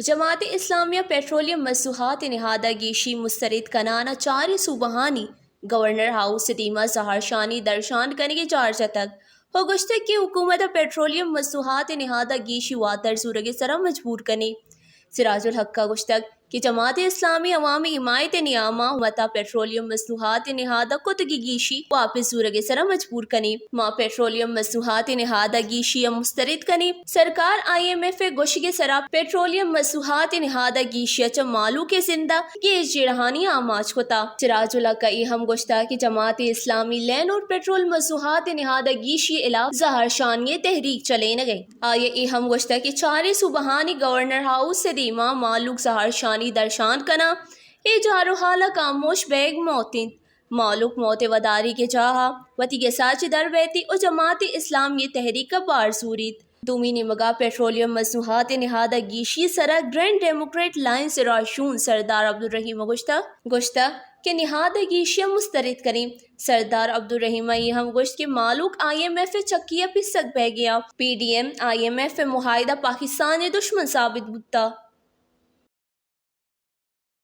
جماعت اسلامیہ پیٹرولیم مصنوعات نہادہ گیشی مسترد کنانا 4 صوبہانی گورنر ہاؤس سدیمہ ظہر شانی درشان کرنے کے چارجہ تک ہو گشتہ کی حکومت پیٹرولیم مصنوعات نہادہ گیشی واتر سورگ سرا مجبور کرنے سراج الحق کا گشتگ کہ جماعت اسلامی عوامی حمایت نیامہ متا پیٹرولیم مصنوعات نہادہ کتگی گیشی واپس سورگ سرا مجبور کنی ماں پیٹرولیم مصنوعات نہادہ گیشی مسترد کنی سرکار IMF گوشگ سرا پیٹرولیم مصنوعات نہادہ گیشی چ مالو کے زندہ یہ جڑہانی آماج کتا سراج الحق کا ہم گشتہ کہ جماعت اسلامی لین اور پیٹرول مصنوعات نہادہ گیشی علاوہ ظہر شانی تحریک چلے نہ گئی آئے ہم گشتہ کہ 4 صوبہانی گورنر ہاؤس سدیمہ معلوق ظہر شانی درشان کنا اے جارو حالہ کاموش بیگ موتین معلوق موت وداری کے جاہا وتی کے ساچ در بیتی او جماعت اسلامی تحریک کا بار سورید دومی مگا پیٹرولیم مصنوعات نہادہ گیشی سرا گرینڈ ڈیموکریٹ لائنس راشون سردار عبدالرحیم گشتہ کہ نہادہ گیشی مسترد کریں سردار عبدالرحیم ہم گشت کے معلوق IMF چکیہ پسک بہ گیا PDM IMF معاہدہ پاکستان دشمن ثابت بتا